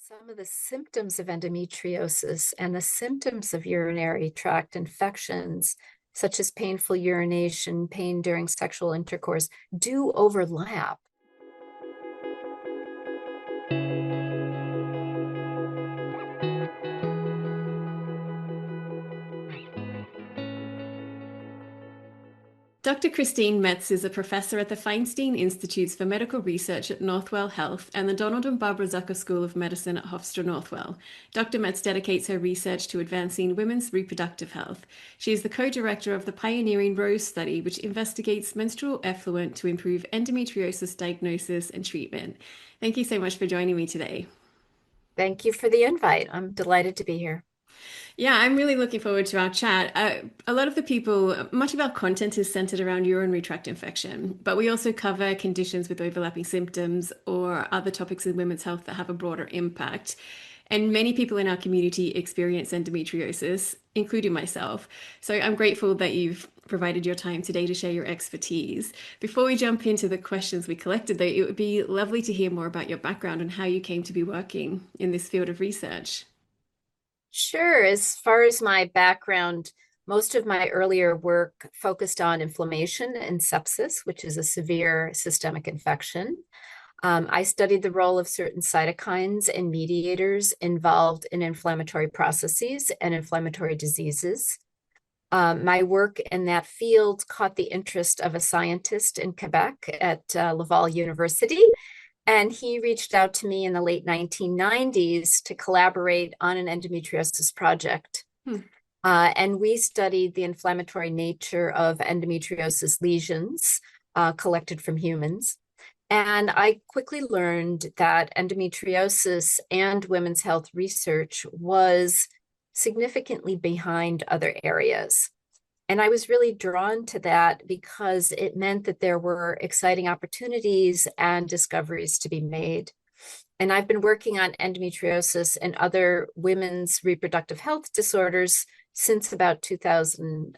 Some of the symptoms of endometriosis and the symptoms of urinary tract infections, such as painful urination, pain during sexual intercourse, do overlap. Dr. Christine Metz is a professor at the Feinstein Institutes for Medical Research at Northwell Health and the Donald and Barbara Zucker School of Medicine at Hofstra Northwell. Dr. Metz dedicates her research to advancing women's reproductive health. She is the co-director of the pioneering ROSE study, which investigates menstrual effluent to improve endometriosis diagnosis and treatment. Thank you so much for joining me today. Thank you for the invite. I'm delighted to be here. Yeah, I'm really looking forward to our chat. A lot of the people, much of our content is centered around urinary tract infection, but we also cover conditions with overlapping symptoms or other topics in women's health that have a broader impact. And many people in our community experience endometriosis, including myself. So I'm grateful that you've provided your time today to share your expertise. Before we jump into the questions we collected, though, it would be lovely to hear more about your background and how you came to be working in this field of research. Sure. As far as my background, most of my earlier work focused on inflammation and sepsis, which is a severe systemic infection. I studied the role of certain cytokines and mediators involved in inflammatory processes and inflammatory diseases. My work in that field caught the interest of a scientist in Quebec at Laval University, and he reached out to me in the late 1990s to collaborate on an endometriosis project. Hmm. And we studied the inflammatory nature of endometriosis lesions collected from humans. And I quickly learned that endometriosis and women's health research was significantly behind other areas. And I was really drawn to that because it meant that there were exciting opportunities and discoveries to be made. And I've been working on endometriosis and other women's reproductive health disorders since about 2000.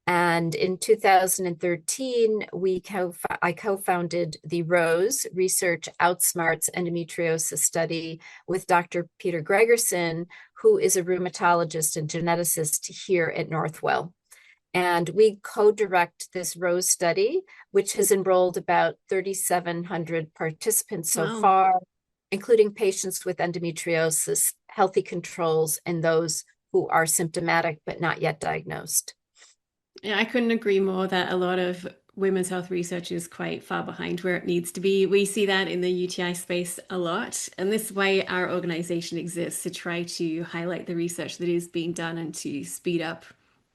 And in 2013, I co-founded the ROSE Research Outsmarts Endometriosis Study with Dr. Peter Gregerson, who is a rheumatologist and geneticist here at Northwell. And we co-direct this ROSE study, which has enrolled about 3,700 participants so Wow. far, including patients with endometriosis, healthy controls, and those who are symptomatic but not yet diagnosed. Yeah, I couldn't agree more that a lot of women's health research is quite far behind where it needs to be. We see that in the UTI space a lot, and this is why our organization exists to try to highlight the research that is being done and to speed up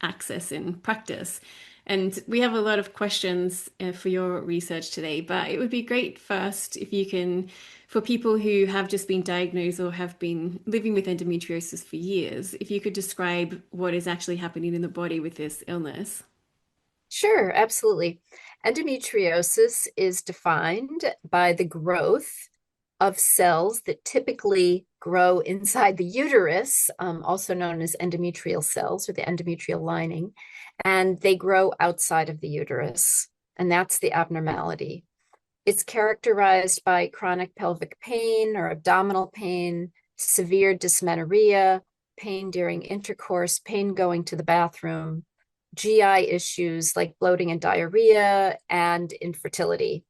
access in practice. And we have a lot of questions for your research today, but it would be great first if you can, for people who have just been diagnosed or have been living with endometriosis for years, if you could describe what is actually happening in the body with this illness. Sure, absolutely. Endometriosis is defined by the growth of cells that typically grow inside the uterus, also known as endometrial cells or the endometrial lining, and they grow outside of the uterus. And that's the abnormality. It's characterized by chronic pelvic pain or abdominal pain, severe dysmenorrhea, pain during intercourse, pain going to the bathroom, GI issues like bloating and diarrhea, and infertility.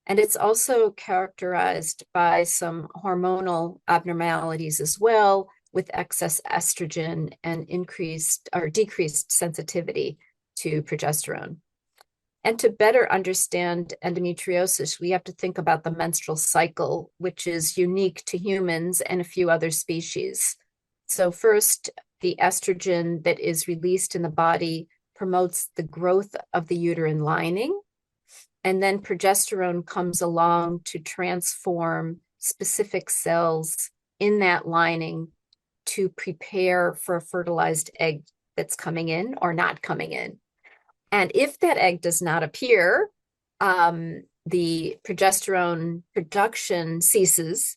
And it's also characterized by some hormonal abnormalities as well, with excess estrogen and increased or decreased sensitivity to progesterone. And to better understand endometriosis, we have to think about the menstrual cycle, which is unique to humans and a few other species. So first, the estrogen that is released in the body promotes the growth of the uterine lining. And then progesterone comes along to transform specific cells in that lining to prepare for a fertilized egg that's coming in or not coming in. And if that egg does not appear, the progesterone production ceases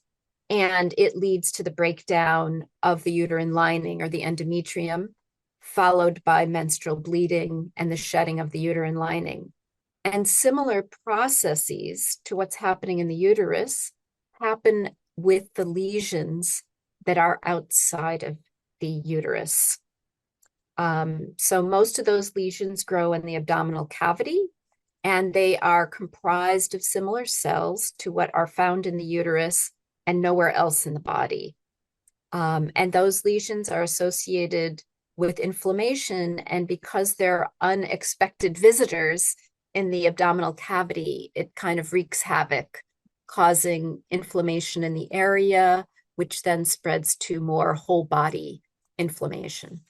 and it leads to the breakdown of the uterine lining or the endometrium, followed by menstrual bleeding and the shedding of the uterine lining. And similar processes to what's happening in the uterus happen with the lesions that are outside of the uterus. So most of those lesions grow in the abdominal cavity, and they are comprised of similar cells to what are found in the uterus and nowhere else in the body. And those lesions are associated with inflammation, and because they're unexpected visitors in the abdominal cavity, it kind of wreaks havoc, causing inflammation in the area, which then spreads to more whole body inflammation.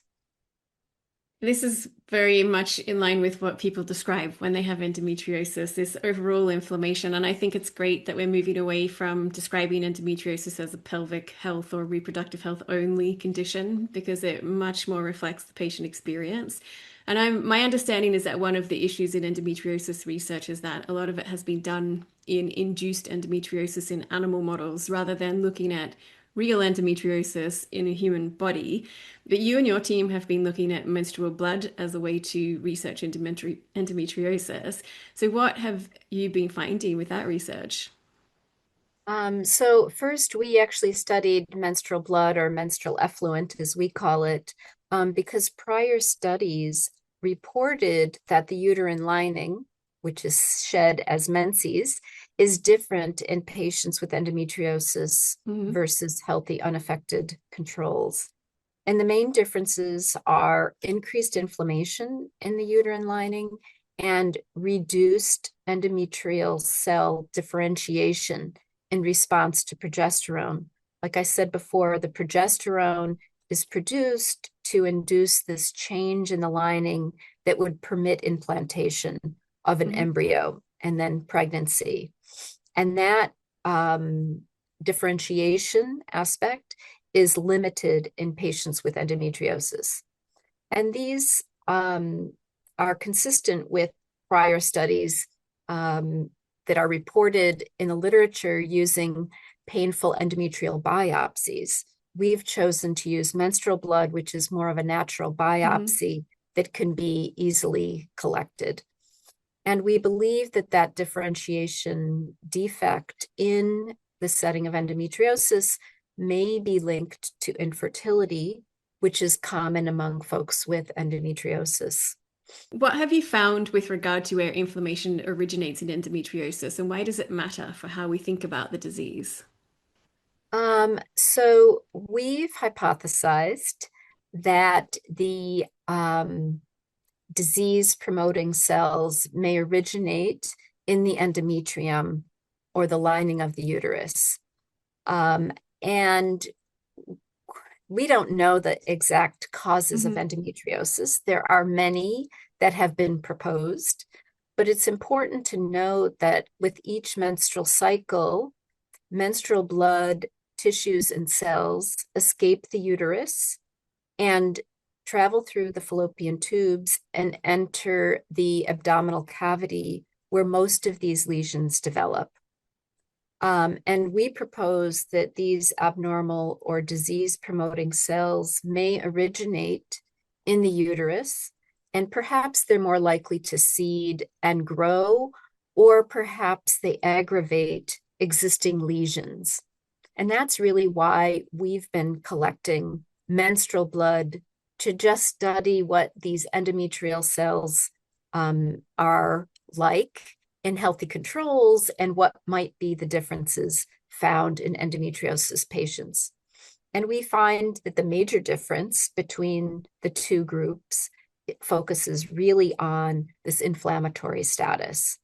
This is very much in line with what people describe when they have endometriosis, this overall inflammation. And I think it's great that we're moving away from describing endometriosis as a pelvic health or reproductive health only condition, because it much more reflects the patient experience. And my understanding is that one of the issues in endometriosis research is that a lot of it has been done in induced endometriosis in animal models rather than looking at real endometriosis in a human body. But you and your team have been looking at menstrual blood as a way to research endometriosis. So, what have you been finding with that research? So first, we actually studied menstrual blood, or menstrual effluent, as we call it, because prior studies reported that the uterine lining, which is shed as menses, is different in patients with endometriosis Mhm. versus healthy, unaffected controls. And the main differences are increased inflammation in the uterine lining and reduced endometrial cell differentiation in response to progesterone. Like I said before, the progesterone is produced to induce this change in the lining that would permit implantation of an Mhm. embryo and then pregnancy. And that differentiation aspect is limited in patients with endometriosis. And these are consistent with prior studies that are reported in the literature using painful endometrial biopsies. We've chosen to use menstrual blood, which is more of a natural Mhm. biopsy that can be easily collected. And we believe that that differentiation defect in the setting of endometriosis may be linked to infertility, which is common among folks with endometriosis. What have you found with regard to where inflammation originates in endometriosis, and why does it matter for how we think about the disease? So we've hypothesized that the disease promoting cells may originate in the endometrium or the lining of the uterus. And we don't know the exact causes of Mhm. endometriosis. There are many that have been proposed, but it's important to note that with each menstrual cycle, menstrual blood, tissues, and cells escape the uterus and travel through the fallopian tubes and enter the abdominal cavity where most of these lesions develop. And we propose that these abnormal or disease promoting cells may originate in the uterus, and perhaps they're more likely to seed and grow, or perhaps they aggravate existing lesions. And that's really why we've been collecting menstrual blood to just study what these endometrial cells are like in healthy controls and what might be the differences found in endometriosis patients. And we find that the major difference between the two groups focuses really on this inflammatory status.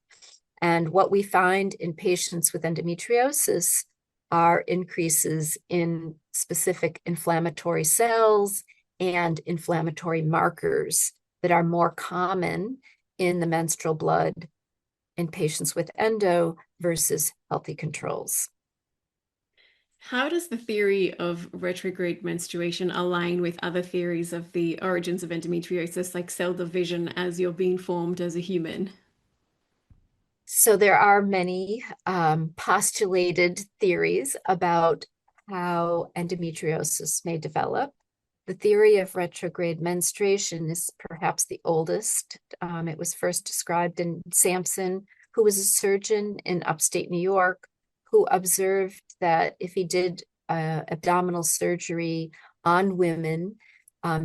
And what we find in patients with endometriosis are increases in specific inflammatory cells and inflammatory markers that are more common in the menstrual blood in patients with endo versus healthy controls. How does the theory of retrograde menstruation align with other theories of the origins of endometriosis, like cell division as you're being formed as a human? So there are many postulated theories about how endometriosis may develop. The theory of retrograde menstruation is perhaps the oldest. It was first described in Sampson, who was a surgeon in upstate New York, who observed that if he did abdominal surgery on women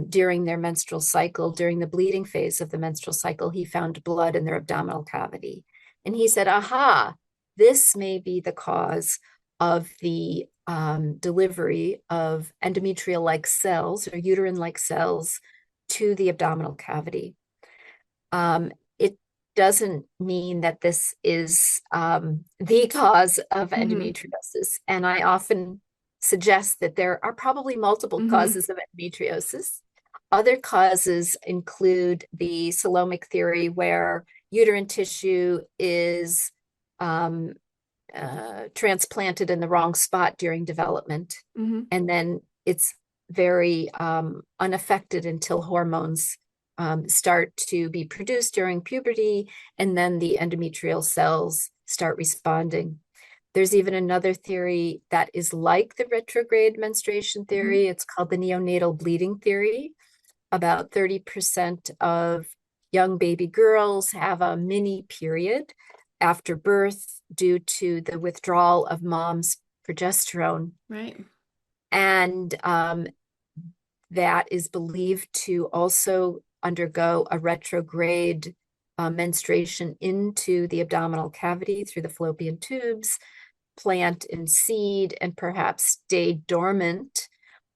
during their menstrual cycle, during the bleeding phase of the menstrual cycle, he found blood in their abdominal cavity. And he said, aha, this may be the cause of the delivery of endometrial-like cells or uterine-like cells to the abdominal cavity. It doesn't mean that this is the cause of Mm-hmm. endometriosis. And I often suggest that there are probably multiple Mm-hmm. causes of endometriosis. Other causes include the coelomic theory, where uterine tissue is transplanted in the wrong spot during development, Mm-hmm. and then it's very unaffected until hormones start to be produced during puberty, and then the endometrial cells start responding. There's even another theory that is like the retrograde menstruation Mm-hmm. theory. It's called the neonatal bleeding theory. About 30% of young baby girls have a mini period after birth due to the withdrawal of mom's progesterone. Right. And that is believed to also undergo a retrograde menstruation into the abdominal cavity through the fallopian tubes, plant and seed, and perhaps stay dormant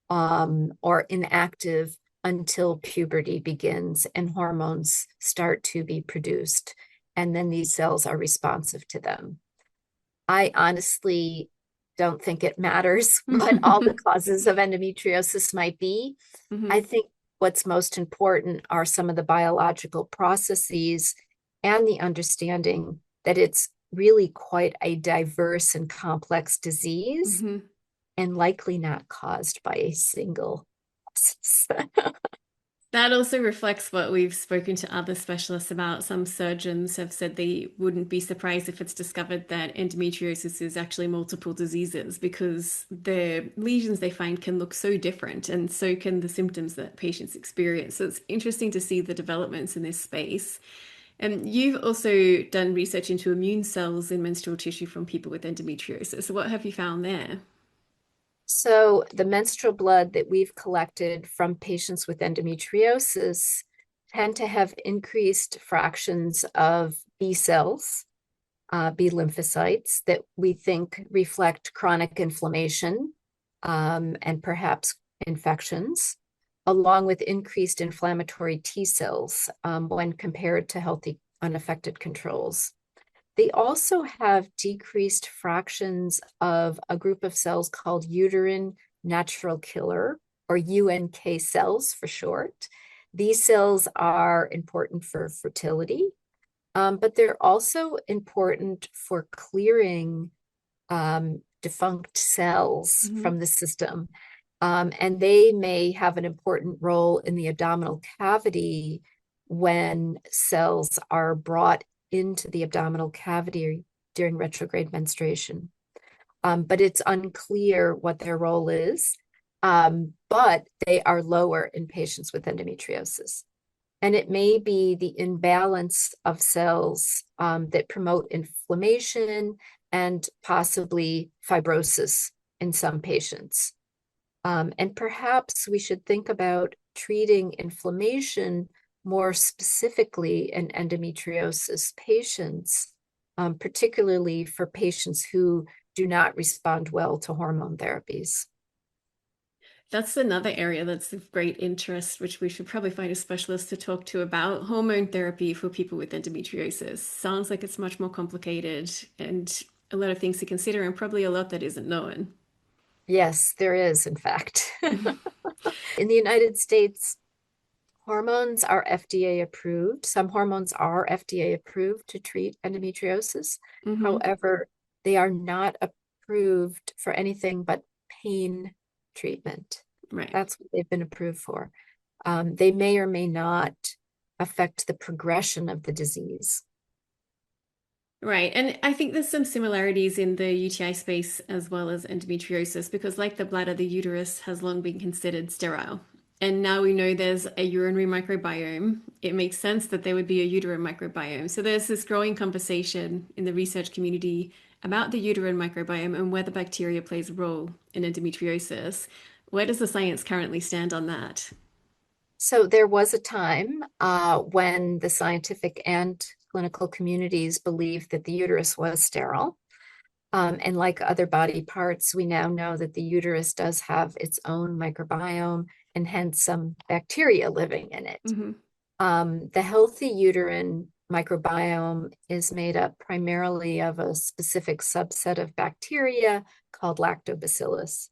or inactive until puberty begins and hormones start to be produced. And then these cells are responsive to them. I honestly don't think it matters what all the causes of endometriosis might be. I Mm-hmm. think what's most important are some of the biological processes and the understanding that it's really quite a diverse and complex disease Mm-hmm. and likely not caused by a single process. That also reflects what we've spoken to other specialists about. Some surgeons have said they wouldn't be surprised if it's discovered that endometriosis is actually multiple diseases because the lesions they find can look so different, and so can the symptoms that patients experience. So it's interesting to see the developments in this space. And you've also done research into immune cells in menstrual tissue from people with endometriosis. So what have you found there? So the menstrual blood that we've collected from patients with endometriosis tend to have increased fractions of B cells, B lymphocytes that we think reflect chronic inflammation and perhaps infections, along with increased inflammatory T cells when compared to healthy unaffected controls. They also have decreased fractions of a group of cells called uterine natural killer, or UNK cells for short. These cells are important for fertility, but they're also important for clearing defunct cells Mm-hmm. from the system. And they may have an important role in the abdominal cavity when cells are brought into the abdominal cavity during retrograde menstruation. But it's unclear what their role is. But they are lower in patients with endometriosis. And it may be the imbalance of cells that promote inflammation and possibly fibrosis in some patients. And perhaps we should think about treating inflammation more specifically in endometriosis patients, particularly for patients who do not respond well to hormone therapies. That's another area that's of great interest, which we should probably find a specialist to talk to about hormone therapy for people with endometriosis. Sounds like it's much more complicated and a lot of things to consider, and probably a lot that isn't known. Yes, there is, in fact. In the United States, hormones are FDA approved. Some hormones are FDA approved to treat endometriosis. Mm-hmm. However, they are not approved for anything but pain treatment. Right. That's what they've been approved for. They may or may not affect the progression of the disease. Right. And I think there's some similarities in the UTI space as well as endometriosis because, like the bladder, the uterus has long been considered sterile. And now we know there's a urinary microbiome. It makes sense that there would be a uterine microbiome. So there's this growing conversation in the research community about the uterine microbiome and whether bacteria plays a role in endometriosis. Where does the science currently stand on that? So there was a time when the scientific and clinical communities believed that the uterus was sterile. And like other body parts, we now know that the uterus does have its own microbiome and hence some bacteria living in it. Hmm. The healthy uterine microbiome is made up primarily of a specific subset of bacteria called lactobacillus.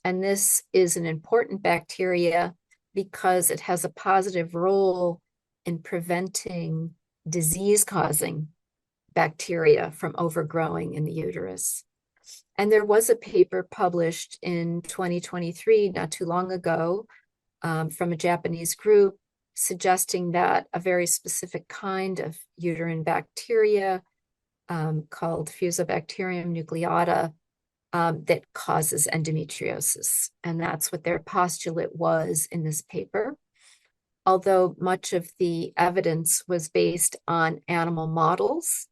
And this is an important bacteria because it has a positive role in preventing disease-causing bacteria from overgrowing in the uterus. And there was a paper published in 2023, not too long ago, from a Japanese group suggesting that a very specific kind of uterine bacteria called Fusobacterium nucleata that causes endometriosis. And that's what their postulate was in this paper. Although much of the evidence was based on animal models,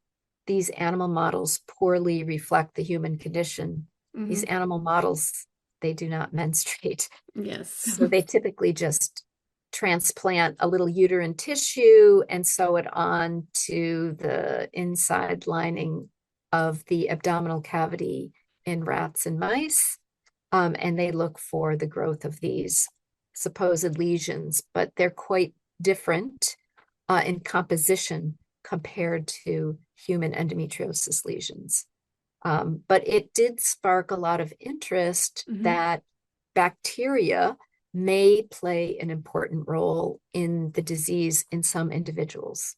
these animal models poorly reflect the human condition. These Hmm. animal models, they do not menstruate. Yes. So they typically just transplant a little uterine tissue and sew it on to the inside lining of the abdominal cavity in rats and mice. And they look for the growth of these supposed lesions, but they're quite different in composition compared to human endometriosis lesions. But it did spark a lot of interest Hmm. that bacteria may play an important role in the disease in some individuals.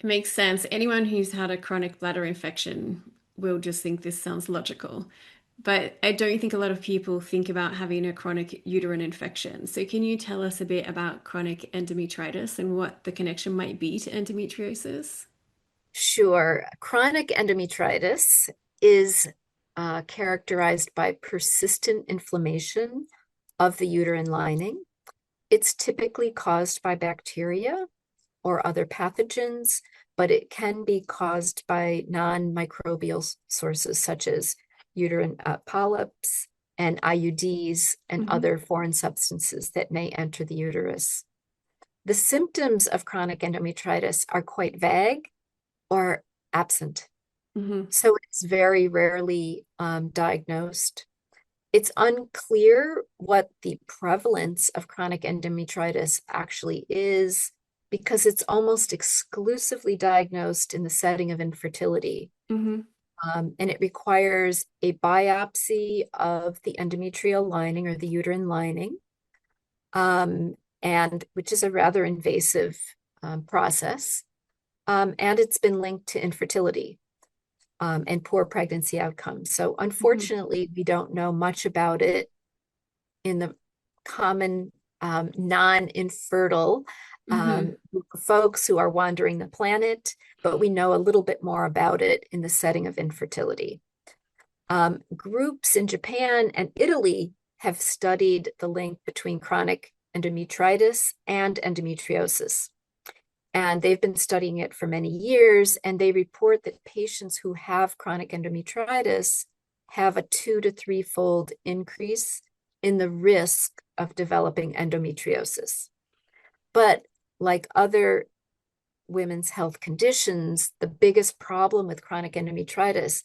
It makes sense. Anyone who's had a chronic bladder infection will just think this sounds logical. But I don't think a lot of people think about having a chronic uterine infection. So, can you tell us a bit about chronic endometritis and what the connection might be to endometriosis? Sure. Chronic endometritis is characterized by persistent inflammation of the uterine lining. It's typically caused by bacteria or other pathogens, but it can be caused by non-microbial sources such as uterine polyps and IUDs and Hmm. other foreign substances that may enter the uterus. The symptoms of chronic endometritis are quite vague or absent. Hmm. So it's very rarely diagnosed. It's unclear what the prevalence of chronic endometritis actually is because it's almost exclusively diagnosed in the setting of infertility. Hmm. And it requires a biopsy of the endometrial lining or the uterine lining, um, and which is a rather invasive process. And it's been linked to infertility and poor pregnancy outcomes. So Hmm. unfortunately, we don't know much about it in the common non-infertile Hmm. group of folks who are wandering the planet, but we know a little bit more about it in the setting of infertility. Groups in Japan and Italy have studied the link between chronic endometritis and endometriosis. And they've been studying it for many years, and they report that patients who have chronic endometritis have a 2 to 3 fold increase in the risk of developing endometriosis. But like other women's health conditions, the biggest problem with chronic endometritis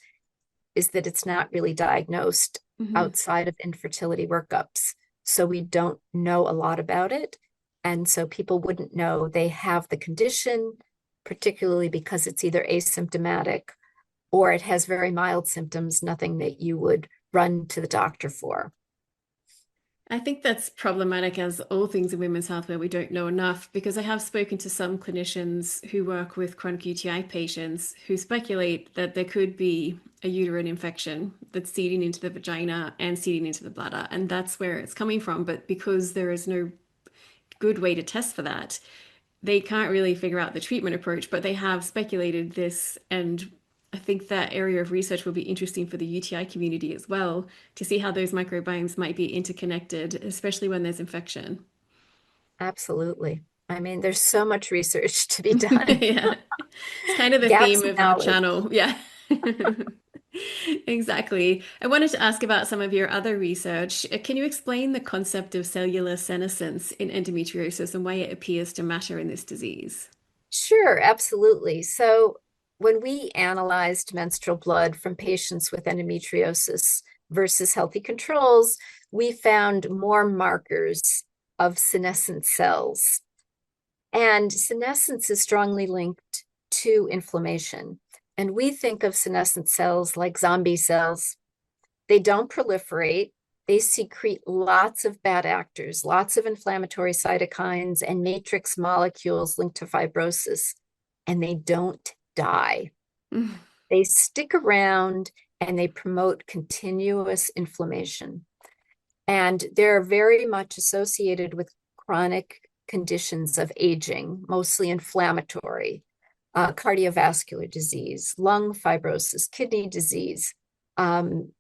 is that it's not really diagnosed Hmm. outside of infertility workups. So we don't know a lot about it. And so people wouldn't know they have the condition, particularly because it's either asymptomatic or it has very mild symptoms, nothing that you would run to the doctor for. I think that's problematic as all things in women's health where we don't know enough because I have spoken to some clinicians who work with chronic UTI patients who speculate that there could be a uterine infection that's seeding into the vagina and seeding into the bladder, and that's where it's coming from. But because there is no good way to test for that, they can't really figure out the treatment approach, but they have speculated this. And I think that area of research will be interesting for the UTI community as well to see how those microbiomes might be interconnected, especially when there's infection. Absolutely. I mean, there's so much research to be done. Yeah. It's kind of the Gaps theme in of our knowledge. channel. Yeah. Exactly. I wanted to ask about some of your other research. Can you explain the concept of cellular senescence in endometriosis and why it appears to matter in this disease? Sure, absolutely. So, when we analyzed menstrual blood from patients with endometriosis versus healthy controls, we found more markers of senescent cells. And senescence is strongly linked to inflammation. And we think of senescent cells like zombie cells. They don't proliferate. They secrete lots of bad actors, lots of inflammatory cytokines and matrix molecules linked to fibrosis, and they don't die. They stick around and they promote continuous inflammation. And they're very much associated with chronic conditions of aging, mostly inflammatory, cardiovascular disease, lung fibrosis, kidney disease, um,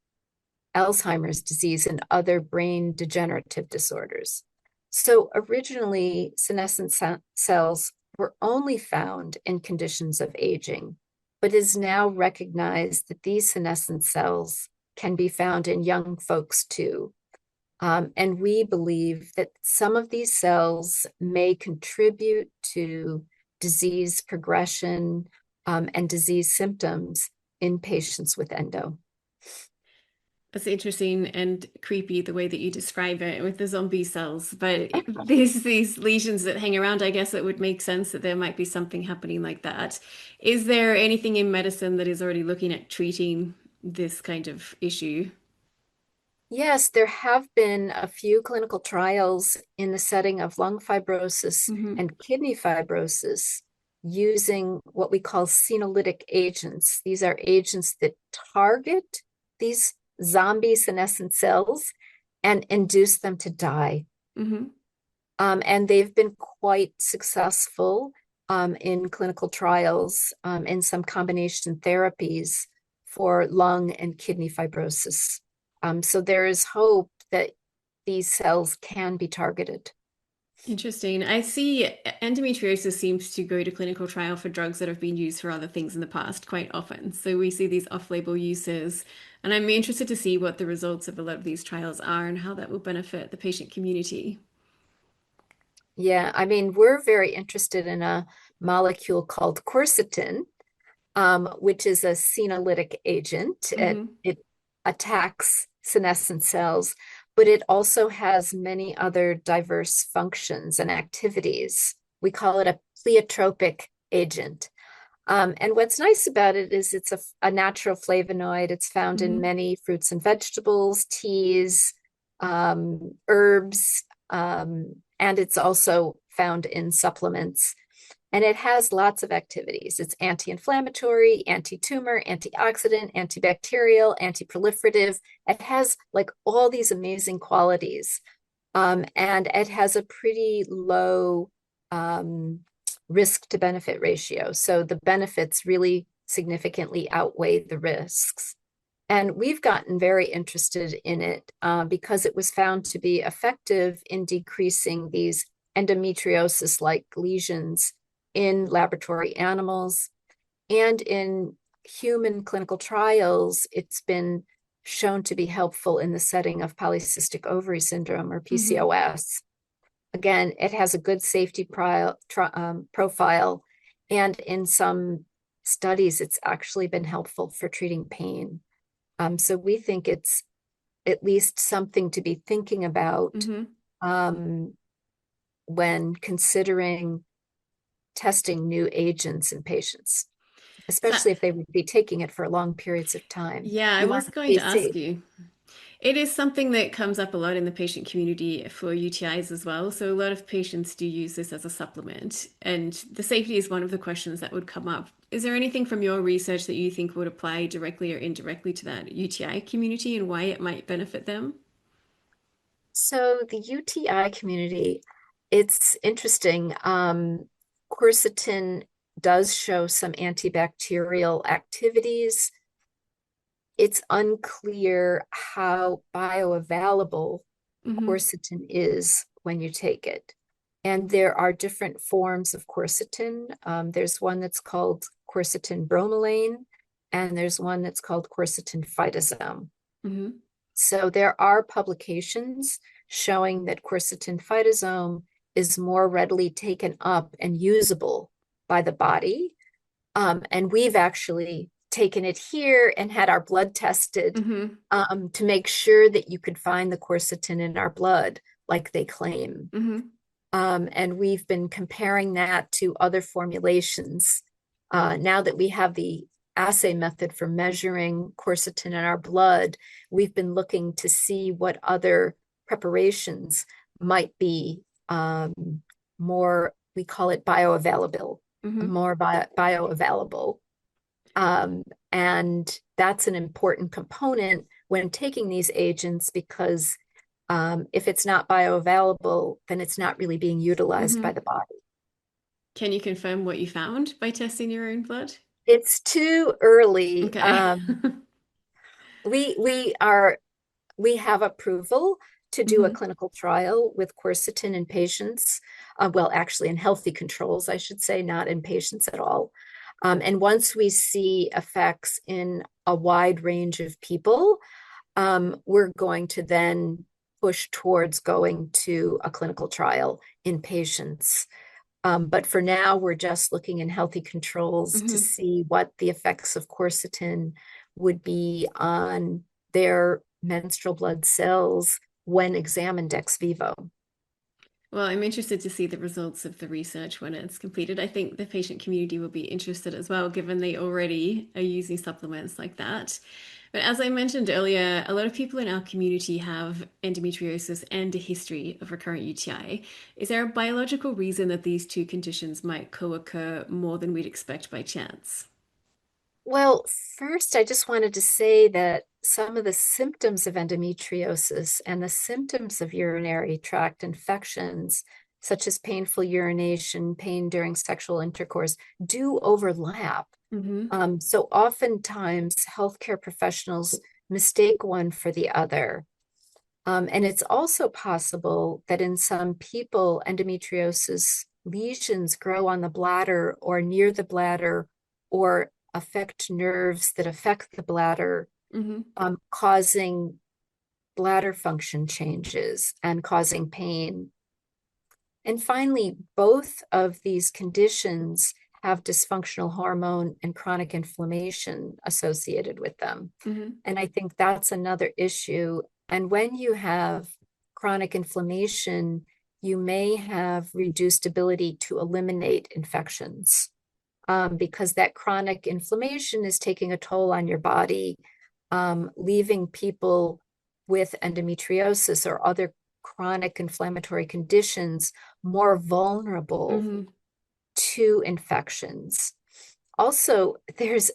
Alzheimer's disease, and other brain degenerative disorders. So originally, senescent cells were only found in conditions of aging, but is now recognized that these senescent cells can be found in young folks too. And we believe that some of these cells may contribute to disease progression and disease symptoms in patients with endo. It's interesting and creepy the way that you describe it with the zombie cells, but there's these lesions that hang around. I guess it would make sense that there might be something happening like that. Is there anything in medicine that is already looking at treating this kind of issue? Yes, there have been a few clinical trials in the setting of lung fibrosis Hmm. and kidney fibrosis using what we call senolytic agents. These are agents that target these zombie senescent cells and induce them to die. Hmm. And they've been quite successful in clinical trials in some combination therapies for lung and kidney fibrosis. So there is hope that these cells can be targeted. Interesting. I see endometriosis seems to go to clinical trial for drugs that have been used for other things in the past quite often. So we see these off-label uses, and I'm interested to see what the results of a lot of these trials are and how that will benefit the patient community. Yeah, I mean, we're very interested in a molecule called quercetin, which is a senolytic agent. Hmm. It attacks senescent cells, but it also has many other diverse functions and activities. We call it a pleiotropic agent. And what's nice about it is it's a natural flavonoid. It's found in Hmm. many fruits and vegetables, teas, herbs, and it's also found in supplements. And it has lots of activities. It's anti-inflammatory, anti-tumor, antioxidant, antibacterial, anti-proliferative. It has like all these amazing qualities. And it has a pretty low risk to benefit ratio. So the benefits really significantly outweigh the risks. And we've gotten very interested in it because it was found to be effective in decreasing these endometriosis-like lesions in laboratory animals. And in human clinical trials, it's been shown to be helpful in the setting of polycystic ovary syndrome or Hmm. PCOS. Again, it has a good safety profile, and in some studies, it's actually been helpful for treating pain. So we think it's at least something to be thinking about Hmm. um, when considering testing new agents in patients, So, especially if they would be taking it for long periods of time. yeah, I You want was to going stay to ask safe. you. It is something that comes up a lot in the patient community for UTIs as well. So a lot of patients do use this as a supplement, and the safety is one of the questions that would come up. Is there anything from your research that you think would apply directly or indirectly to that UTI community and why it might benefit them? So the UTI community, it's interesting. Quercetin does show some antibacterial activities. It's unclear how bioavailable Hmm. quercetin is when you take it. And there are different forms of quercetin. There's one that's called quercetin bromelain, and there's one that's called quercetin phytosome. Hmm. So there are publications showing that quercetin phytosome is more readily taken up and usable by the body. And we've actually taken it here and had our blood tested Hmm. to make sure that you could find the quercetin in our blood, like they claim. Hmm. And we've been comparing that to other formulations. Now that we have the assay method for measuring quercetin in our blood, we've been looking to see what other preparations might be more, we call it bioavailable, Hmm. more bioavailable. Um, and that's an important component when taking these agents because if it's not bioavailable, then it's not really being utilized by Hmm. the body. Can you confirm what you found by testing your own blood? It's too early. Okay. We are we have approval to do a Hmm. clinical trial with quercetin in patients. Well, actually, in healthy controls, I should say, not in patients at all. And once we see effects in a wide range of people, we're going to then push towards going to a clinical trial in patients. But for now, we're just looking in healthy controls to Hmm. see what the effects of quercetin would be on their menstrual blood cells when examined ex vivo. Well, I'm interested to see the results of the research when it's completed. I think the patient community will be interested as well, given they already are using supplements like that. But as I mentioned earlier, a lot of people in our community have endometriosis and a history of recurrent UTI. Is there a biological reason that these two conditions might co-occur more than we'd expect by chance? Well, first, I just wanted to say that some of the symptoms of endometriosis and the symptoms of urinary tract infections, such as painful urination, pain during sexual intercourse, do overlap. Mm-hmm. So oftentimes, healthcare professionals mistake one for the other. And it's also possible that in some people, endometriosis lesions grow on the bladder or near the bladder or affect nerves that affect the bladder, Mm-hmm. causing bladder function changes and causing pain. And finally, both of these conditions have dysfunctional hormone and chronic inflammation associated with them. Mm-hmm. And I think that's another issue. And when you have chronic inflammation, you may have reduced ability to eliminate infections because that chronic inflammation is taking a toll on your body, leaving people with endometriosis or other chronic inflammatory conditions more vulnerable Mm-hmm. to infections. Also, there's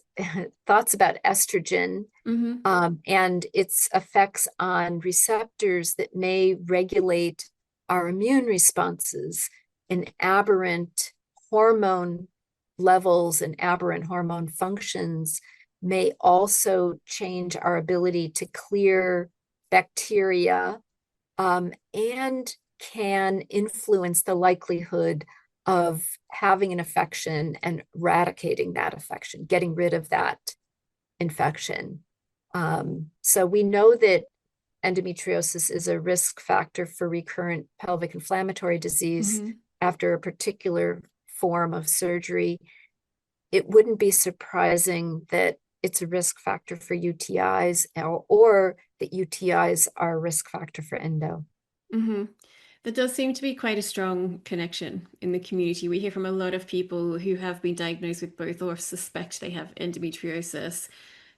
thoughts about estrogen Mm-hmm. and its effects on receptors that may regulate our immune responses and aberrant hormone levels and aberrant hormone functions may also change our ability to clear bacteria and can influence the likelihood of having an infection and eradicating that infection, getting rid of that infection. So we know that endometriosis is a risk factor for recurrent pelvic inflammatory disease Mm-hmm. after a particular form of surgery. It wouldn't be surprising that it's a risk factor for UTIs or that UTIs are a risk factor for endo. Mm-hmm. There does seem to be quite a strong connection in the community. We hear from a lot of people who have been diagnosed with both or suspect they have endometriosis.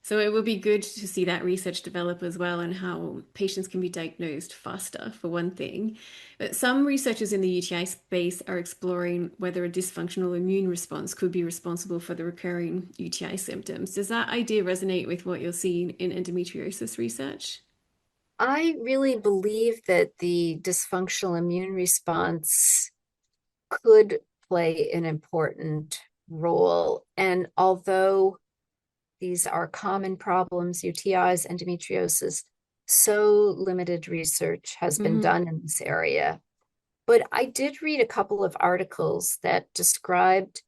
So it would be good to see that research develop as well and how patients can be diagnosed faster, for one thing. But some researchers in the UTI space are exploring whether a dysfunctional immune response could be responsible for the recurring UTI symptoms. Does that idea resonate with what you're seeing in endometriosis research? I really believe that the dysfunctional immune response could play an important role. And although these are common problems, UTIs, endometriosis, so limited research has been Mm-hmm. done in this area. But I did read a couple of articles that described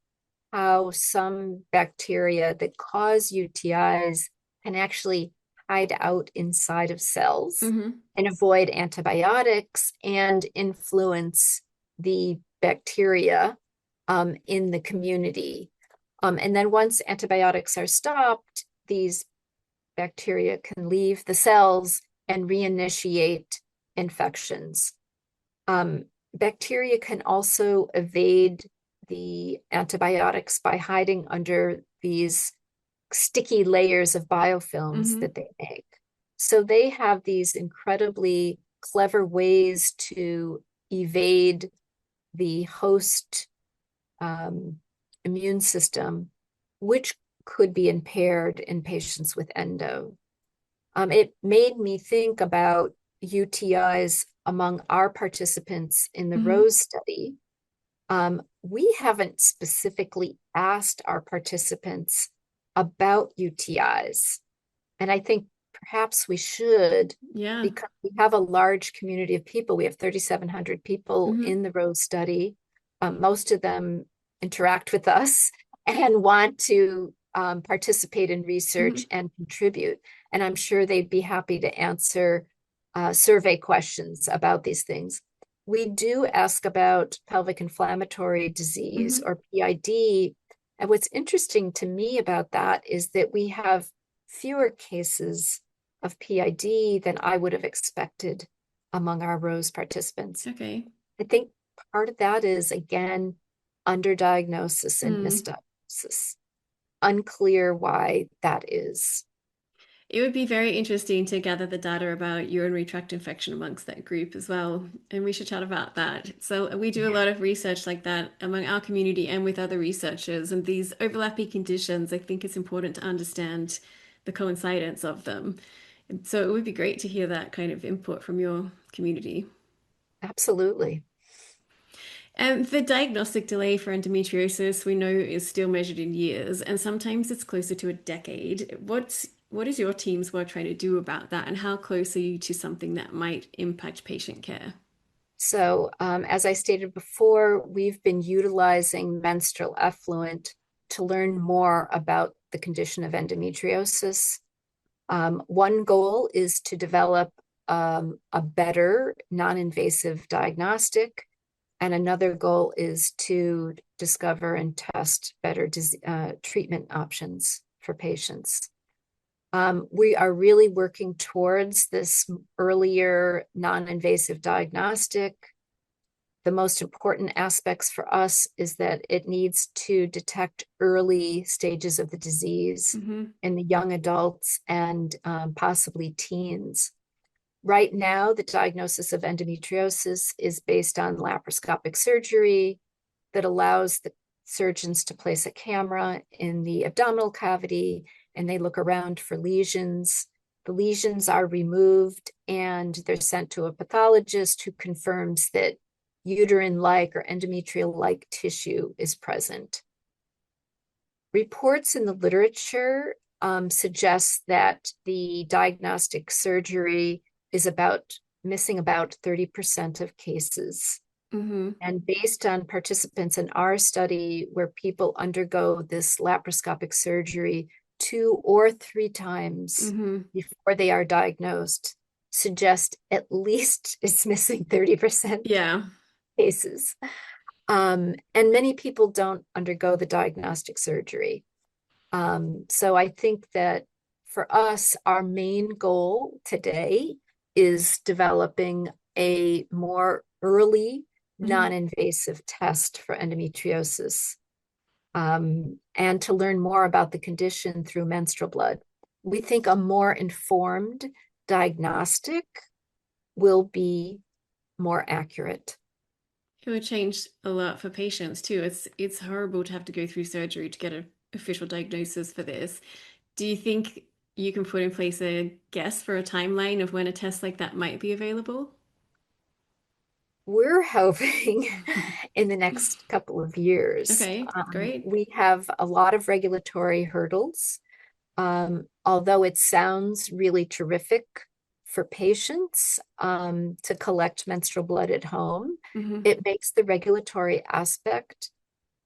how some bacteria that cause UTIs can actually hide out inside of cells Hmm. and avoid antibiotics and influence the bacteria in the community. And then once antibiotics are stopped, these bacteria can leave the cells and reinitiate infections. Bacteria can also evade the antibiotics by hiding under these sticky layers of biofilms that Hmm. they make. So they have these incredibly clever ways to evade the host immune system, which could be impaired in patients with endo. It made me think about UTIs among our participants in the Hmm. ROSE study. We haven't specifically asked our participants about UTIs, and I think perhaps we should Yeah. because we have a large community of people. We have 3,700 people Hmm. in the ROSE study. Most of them interact with us and want to participate in research Hmm. and contribute. And I'm sure they'd be happy to answer survey questions about these things. We do ask about pelvic inflammatory disease Hmm. or PID. And what's interesting to me about that is that we have fewer cases of PID than I would have expected among our ROSE participants. Okay. I think part of that is, again, underdiagnosis and Mm. misdiagnosis. Unclear why that is. It would be very interesting to gather the data about urinary tract infection amongst that group as well. And we should chat about that. So, we do a Yeah, lot of research like that among our community and with other researchers. And these overlapping conditions, I think it's important to understand the coincidence of them. And so, it would be great to hear that kind of input from your community. absolutely. And the diagnostic delay for endometriosis we know is still measured in years, and sometimes it's closer to a decade. What is your team's work trying to do about that, and how close are you to something that might impact patient care? So, as I stated before, we've been utilizing menstrual effluent to learn more about the condition of endometriosis. One goal is to develop a better non-invasive diagnostic, and another goal is to discover and test better treatment options for patients. We are really working towards this earlier non-invasive diagnostic. The most important aspects for us is that it needs to detect early stages of the disease Hmm. in the young adults and possibly teens. Right now, the diagnosis of endometriosis is based on laparoscopic surgery that allows the surgeons to place a camera in the abdominal cavity and they look around for lesions. The lesions are removed and they're sent to a pathologist who confirms that uterine-like or endometrial-like tissue is present. Reports in the literature suggest that the diagnostic surgery is missing about 30% of cases. Hmm. And based on participants in our study, where people undergo this laparoscopic surgery 2 or 3 times Hmm. before they are diagnosed, suggest at least it's missing 30% Yeah. cases. And many people don't undergo the diagnostic surgery. So I think that for us, our main goal today is developing a more early Hmm. non-invasive test for endometriosis, and to learn more about the condition through menstrual blood. We think a more informed diagnostic will be more accurate. It would change a lot for patients too. It's horrible to have to go through surgery to get an official diagnosis for this. Do you think you can put in place a guess for a timeline of when a test like that might be available? We're hoping in the next couple of years. Okay, great. We have a lot of regulatory hurdles. Although it sounds really terrific for patients to collect menstrual blood at home, Hmm. it makes the regulatory aspect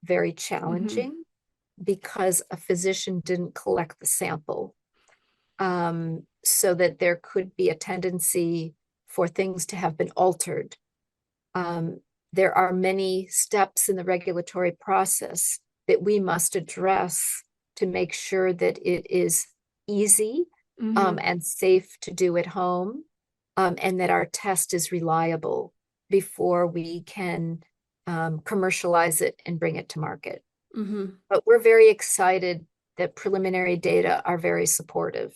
very Hmm. challenging. because a physician didn't collect the sample, so that there could be a tendency for things to have been altered. Um, there are many steps in the regulatory process that we must address to make sure that it is easy, Hmm. and safe to do at home, and that our test is reliable before we can commercialize it and bring it to market. Hmm. But we're very excited that preliminary data are very supportive.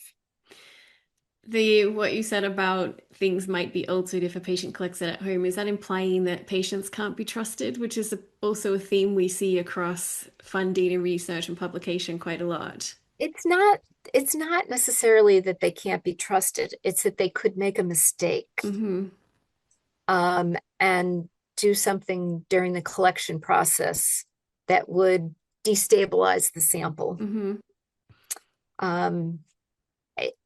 The what you said about things might be altered if a patient collects it at home, is that implying that patients can't be trusted, which is also a theme we see across funding and research and publication quite a lot? It's not it's not necessarily that they can't be trusted, it's that they could make a mistake, Hmm. and do something during the collection process that would destabilize the sample. Hmm. Um,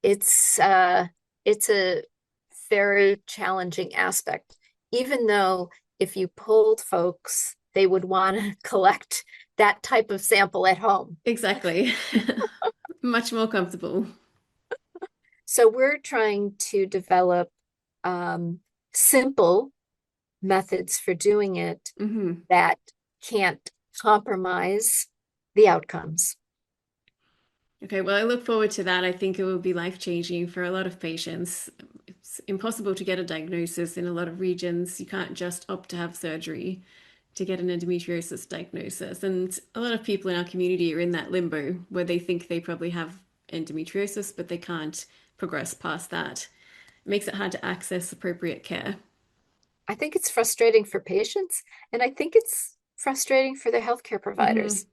it's a very challenging aspect, even though if you polled folks, they would want to collect that type of sample at home. Exactly. Much more comfortable. So we're trying to develop um, simple methods for doing it Hmm. that can't compromise the outcomes. Okay, well, I look forward to that. I think it will be life-changing for a lot of patients. It's impossible to get a diagnosis in a lot of regions. You can't just opt to have surgery to get an endometriosis diagnosis. And a lot of people in our community are in that limbo where they think they probably have endometriosis, but they can't progress past that. It makes it hard to access appropriate care. I think it's frustrating for patients, and I think it's frustrating for their healthcare Hmm. providers.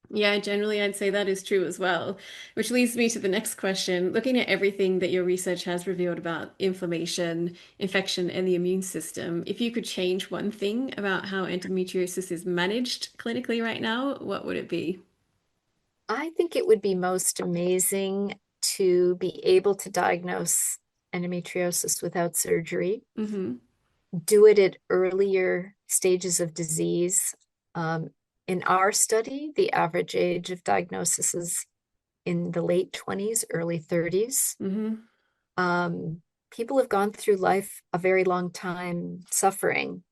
Yeah, generally, I'd say that is true as well. Which leads me to the next question. Looking at everything that your research has revealed about inflammation, infection, and the immune system, if you could change one thing about how endometriosis is managed clinically right now, what would it be? I think it would be most amazing to be able to diagnose endometriosis without surgery, Hmm. do it at earlier stages of disease. Um, in our study, the average age of diagnosis is in the late 20s, early 30s. Hmm. Um, People have gone through life a very long time suffering.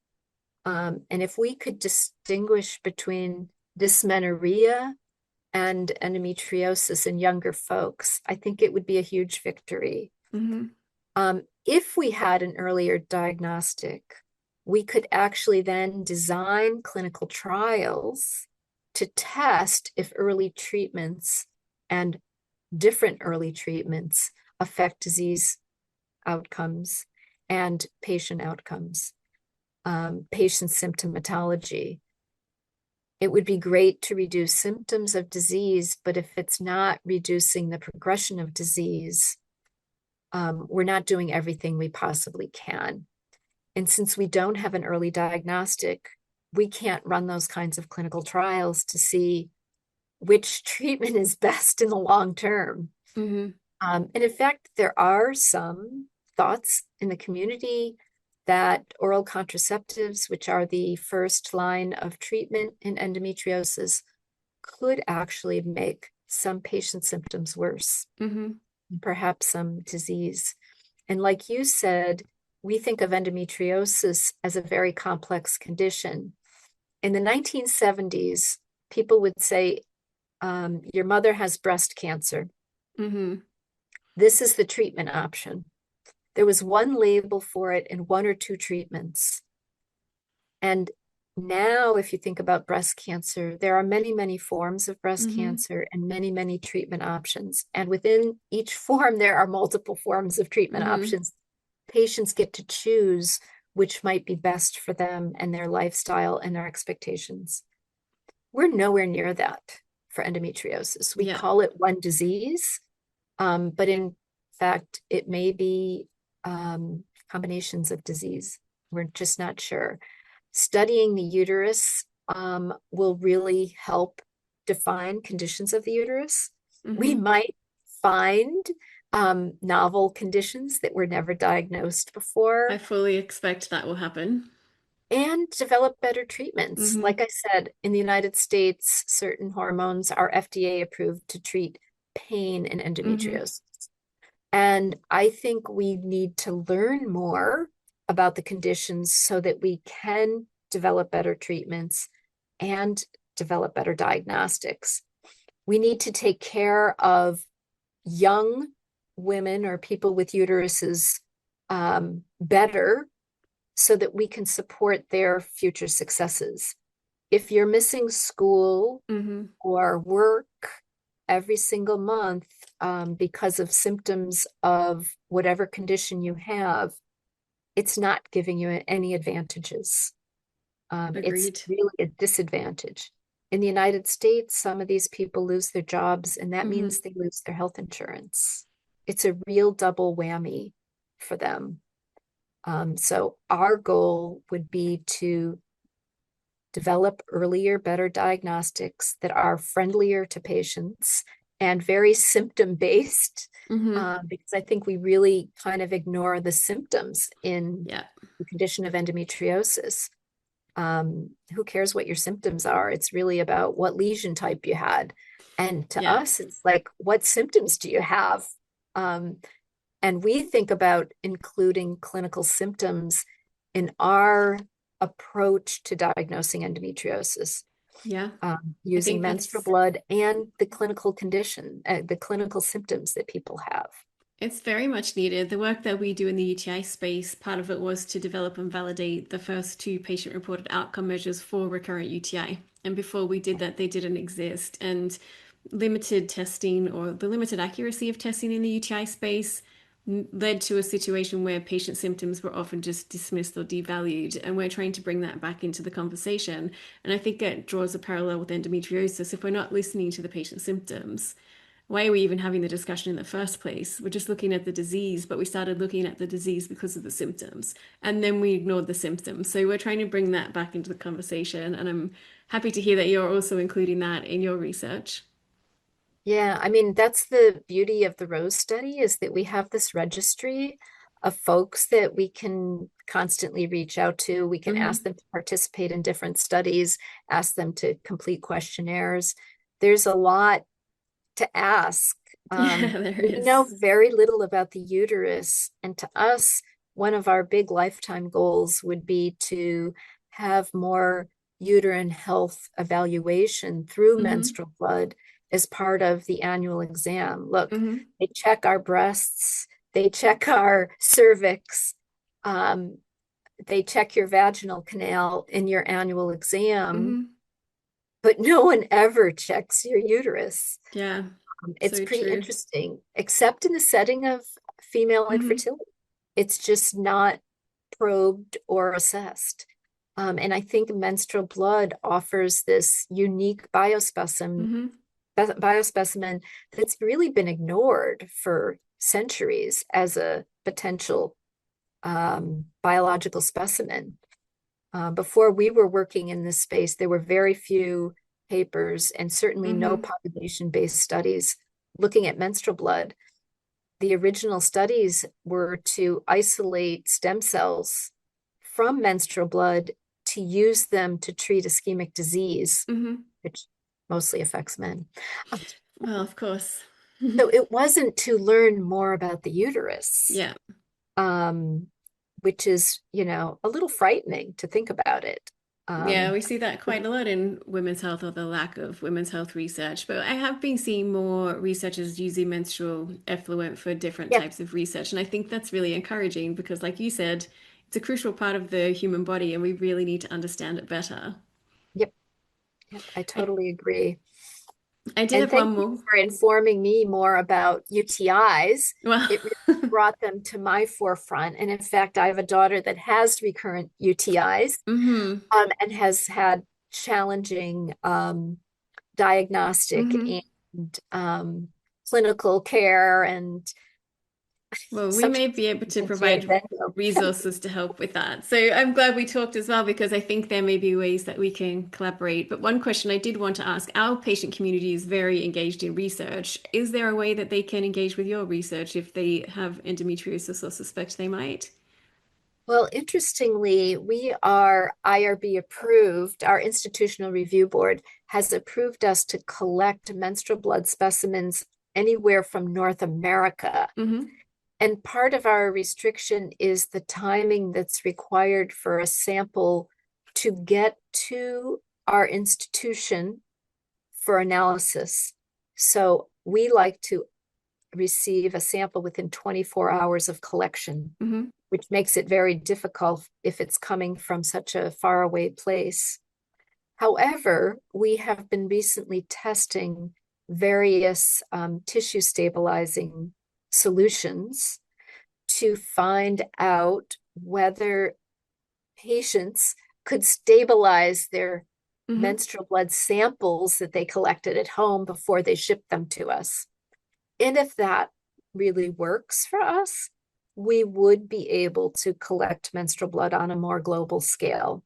And if we could distinguish between dysmenorrhea and endometriosis in younger folks, I think it would be a huge victory. Hmm. If we had an earlier diagnostic, we could actually then design clinical trials to test if early treatments and different early treatments affect disease outcomes and patient outcomes, patient symptomatology. It would be great to reduce symptoms of disease, but if it's not reducing the progression of disease, we're not doing everything we possibly can. And since we don't have an early diagnostic, we can't run those kinds of clinical trials to see which treatment is best in the long term. Hmm. And in fact, there are some thoughts in the community that oral contraceptives, which are the first line of treatment in endometriosis, could actually make some patient symptoms worse, Hmm. perhaps some disease. And like you said, we think of endometriosis as a very complex condition. In the 1970s, people would say, your mother has breast cancer. Hmm. This is the treatment option. There was one label for it and one or two treatments. And now, if you think about breast cancer, there are many, many forms of breast Hmm. cancer and many, many treatment options. And within each form, there are multiple forms of treatment Hmm. options. Patients get to choose which might be best for them and their lifestyle and their expectations. We're nowhere near that for endometriosis. We Yeah. call it one disease, but in fact, it may be combinations of disease. We're just not sure. Studying the uterus will really help define conditions of the uterus. We Hmm. might find novel conditions that were never diagnosed I before. fully expect that will happen. and develop better treatments. Mm-hmm. Like I said, in the United States, certain hormones are FDA approved to treat pain and Mm-hmm. endometriosis. And I think we need to learn more about the conditions so that we can develop better treatments and develop better diagnostics. We need to take care of young women or people with uteruses better so that we can support their future successes. If you're missing school Mm-hmm. or work every single month because of symptoms of whatever condition you have, it's not giving you any advantages. It's Agreed. really a disadvantage. In the United States, some of these people lose their jobs, and that Mm-hmm. means they lose their health insurance. It's a real double whammy for them. So our goal would be to develop earlier, better diagnostics that are friendlier to patients and very symptom based, Mm-hmm. because I think we really kind of ignore the symptoms in Yeah. the condition of endometriosis. Who cares what your symptoms are? It's really about what lesion type you had. And to Yeah. us, it's like, what symptoms do you have? Um, and we think about including clinical symptoms in our approach to diagnosing endometriosis, Yeah. I using think menstrual that's blood and the clinical condition, the clinical symptoms that people have. It's very much needed. The work that we do in the UTI space, part of it was to develop and validate the first two patient-reported outcome measures for recurrent UTI. And before we did that, they didn't exist. And limited testing or the limited accuracy of testing in the UTI space led to a situation where patient symptoms were often just dismissed or devalued. And we're trying to bring that back into the conversation. And I think it draws a parallel with endometriosis. If we're not listening to the patient symptoms, why are we even having the discussion in the first place? We're just looking at the disease, but we started looking at the disease because of the symptoms. And then we ignored the symptoms. So we're trying to bring that back into the conversation. And I'm happy to hear that you're also including that in your research. Yeah, I mean, that's the beauty of the Rose study is that we have this registry of folks that we can constantly reach out to. We can ask Mm-hmm. them to participate in different studies, ask them to complete questionnaires. There's a lot to ask. Yeah, there We is. know very little about the uterus, and to us, one of our big lifetime goals would be to have more uterine health evaluation through Mm-hmm. menstrual blood as part of the annual exam. Look, Mm-hmm. they check our breasts, they check our cervix, um, they check your vaginal canal in your annual exam, Mm-hmm. but no one ever checks your uterus. Yeah, It's so pretty true. interesting, except in the setting of female Mm-hmm. infertility. It's just not probed or assessed. And I think menstrual blood offers this unique Mm-hmm. biospecimen that's really been ignored for centuries as a potential biological specimen. Before we were working in this space, there were very few papers and certainly no Mm-hmm. population-based studies looking at menstrual blood. The original studies were to isolate stem cells from menstrual blood to use them to treat ischemic disease, Mm-hmm. which mostly affects men. Well, of course. So it wasn't to learn more about the uterus, Yeah. um, which is, a little frightening to think about it. Yeah, Um, we see that quite a lot in women's health or the lack of women's health research. But I have been seeing more researchers using menstrual effluent for different yep, types of research. And I think that's really encouraging because, like you said, it's a crucial part of the human body and we really need to understand it better. yep, yep, I I, totally agree. I did And have one thank you more. for informing me more about UTIs. Well, It really brought them to my forefront. And in fact, I have a daughter that has recurrent UTIs, mm-hmm, and has had challenging diagnostic mm-hmm. and clinical care, and Well, we may sometimes be able to even to provide endo. resources to help with that. So I'm glad we talked as well because I think there may be ways that we can collaborate. But one question I did want to ask, our patient community is very engaged in research. Is there a way that they can engage with your research if they have endometriosis or suspect they might? Well, interestingly, we are IRB approved. Our institutional review board has approved us to collect menstrual blood specimens anywhere from North America. Hmm. And part of our restriction is the timing that's required for a sample to get to our institution for analysis. So we like to receive a sample within 24 hours of collection, Hmm. which makes it very difficult if it's coming from such a faraway place. However, we have been recently testing various tissue stabilizing solutions to find out whether patients could stabilize their Hmm. menstrual blood samples that they collected at home before they shipped them to us. And if that really works for us, we would be able to collect menstrual blood on a more global scale.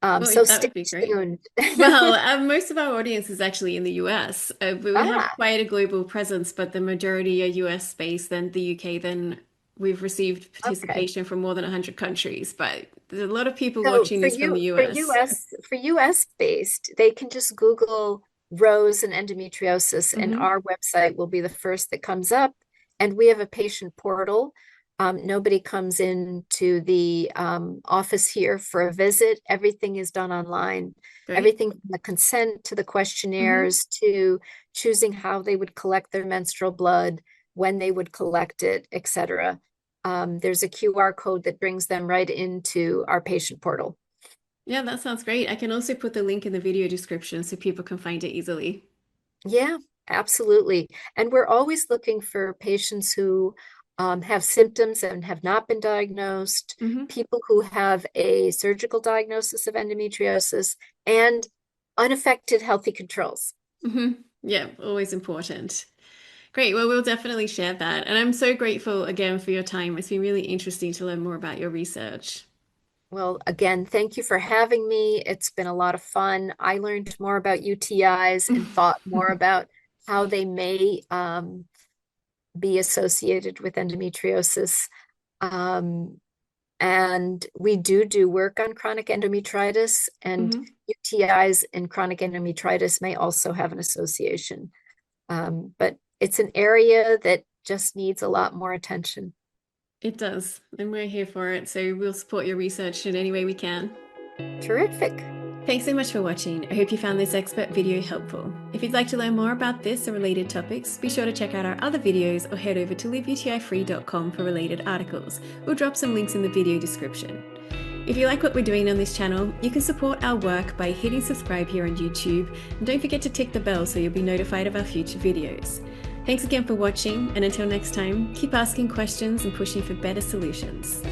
Well, So that stay would be great. tuned. Well, most of our audience is actually in the US, but we have Ah, quite a global presence, but the majority are US based, then the UK, then we've received okay. participation from more than 100 countries, but there's a lot of people So watching this from the for US. US based, they can just Google Rose and endometriosis, and Hmm. our website will be the first that comes up. And we have a patient portal. Nobody comes into the office here for a visit. Everything is done online. Great. Everything from the consent to the Hmm. questionnaires to choosing how they would collect their menstrual blood, when they would collect it, etc. There's a QR code that brings them right into our patient portal. Yeah, that sounds great. I can also put the link in the video description so people can find it easily. Yeah, absolutely. And we're always looking for patients who have symptoms and have not been diagnosed, Hmm. people who have a surgical diagnosis of endometriosis, and unaffected healthy controls. Hmm. Yeah, always important. Great. Well, we'll definitely share that. And I'm so grateful again for your time. It's been really interesting to learn more about your research. Well, again, thank you for having me. It's been a lot of fun. I learned more about UTIs and thought more about how they may be associated with endometriosis. Um, and we do work on chronic endometritis, and Hmm. UTIs and chronic endometritis may also have an association. But it's an area that just needs a lot more attention. It does. And we're here for it. So we'll support your research in any way we can. Terrific. Thanks so much for watching. I hope you found this expert video helpful. If you'd like to learn more about this or related topics, be sure to check out our other videos or head over to liveUTIfree.com for related articles. We'll drop some links in the video description. If you like what we're doing on this channel, you can support our work by hitting subscribe here on YouTube, and don't forget to tick the bell so you'll be notified of our future videos. Thanks again for watching, and until next time, keep asking questions and pushing for better solutions.